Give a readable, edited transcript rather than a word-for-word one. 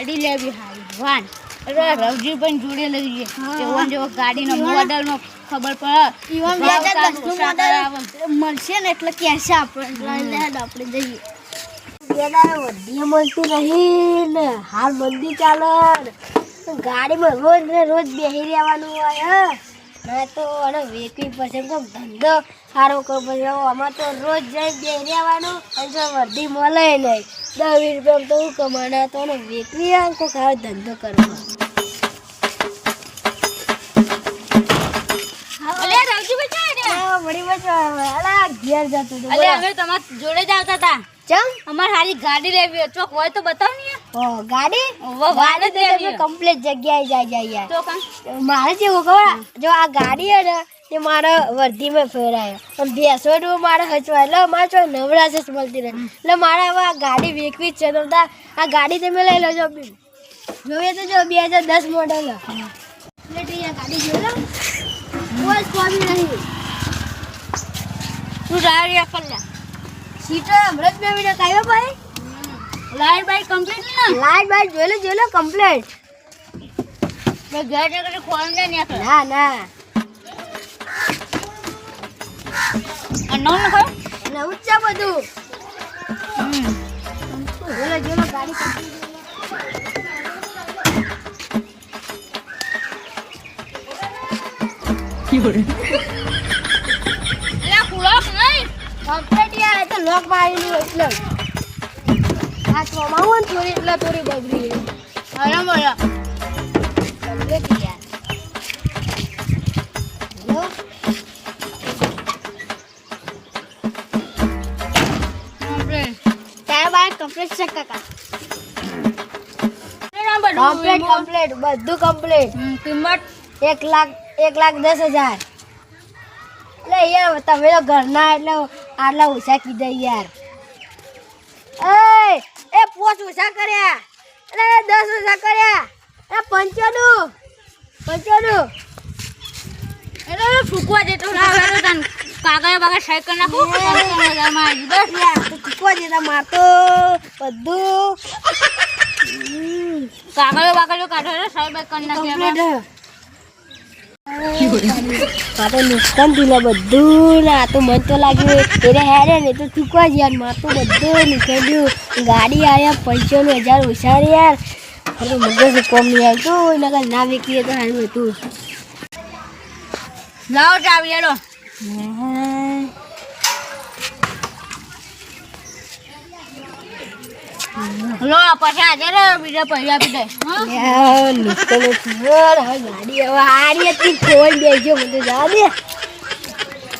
ગાડી લેવી હારી વાન અરે રવજી પણ જોડે લઈ જઈએ એવન જેવો ગાડીનો મોડલનો ખબર પડે ઈવન 2010 નું મળશે ને એટલે કહેશે આપણે આપણે જઈએ બેડા વધી મળતી નહીં ને હાલ મંદી ચાલે ગાડીમાં રોજ ને રોજ બેસી રહેવાનું હોય ના તો અને વેચવી પડશે કેમ ધંધો સારો કરવો પડશે આમાં તો રોજ જઈ બેસી રહેવાનું અને જો વધી મળે નહીં 10-20 રૂપિયા તો હું કમાના તો વેચવી આવે કોઈ સારો ધંધો કરવો ઘેર જતો અમે તમારા જોડે જ આવતા હતા ચમ અમાર હારી ગાડી લેવી ચોક હોય તો બતાવ ને ગાડી વાડે તમે કમ્પ્લીટ જગ્યાએ જાય યાર તો કાં મારે જેવું ખબર જો આ ગાડી હે ને તે મારે વર્ધીમાં ફેરાયો અને ભેંસોડું મારે હચવાય એટલે મારે જો નવરાશ જ મળતી રહે એટલે મારે હવે આ ગાડી વેચવી જ છે તો આ ગાડી તમે લઈ લો જો જોઈએ તો જો 2010 મોડલ એટલે ગાડી જોઈ લો કોઈ સ્વામી નહીં તું ડ્રાઈવર કર લે સીટો હમણાં જ મેં વિડીયો કાઢ્યો ભાઈ લાઈટ બાઈક કમ્પ્લીટ ને લાઈટ બાઈટ જોઈ લો કમ્પ્લીટ મેં ઘર જઈને ખોલ દે ને ના ના આ નો ન ખો અને ઉચ્ચા બધું જોઈ લો ગાડી લે કુલોક નહીં કમ્પ્લીટ યાર તો લોક મારેલું એટલે આ ચોમાવું ને થોડી એટલે થોડી બગડી અરે બોલો કમ્પ્લીટ યાર હેલો તારા બાર કમ્પ્લીટ છે કાકા કમ્પ્લીટ બધું કમ્પ્લીટ કિંમત 1,10,000 એટલે યાર તમે તો ઘરના એટલે આટલા ઓછા કીધા યાર એ 5 ઓછા કર્યા એટલે 10 ઓછા કર્યા એ 95 એટલે ફૂકવા જેટલું ના આવે તન કાગળ બાગળ સાઈકલ નાખું મજામાં આવી બસ યાર તો ચૂકવા જેતા મારતો બધું કાગળ બાગળ કાઢો સાહેબ કરી નાખી આ તો નુકસાન થયું બધું ને આ તો મન તો લાગ્યું એને હેરે ને તો ચૂકવા જ યાર માર તો બધું નીકળી ગયું ગાડી આવ્યા 95,000 ઓછા રે યાર અરે મગજ કોમ નહીં આવતું એના કાંઈ ના વેચીએ તો સારું હતું લાવો ચાવી હેડો લો પછી આજે રે બીજા પૈસા આપી દે નુકસાન ગાડી હવે હારી હતી ખોઈ દેજો મને જા દે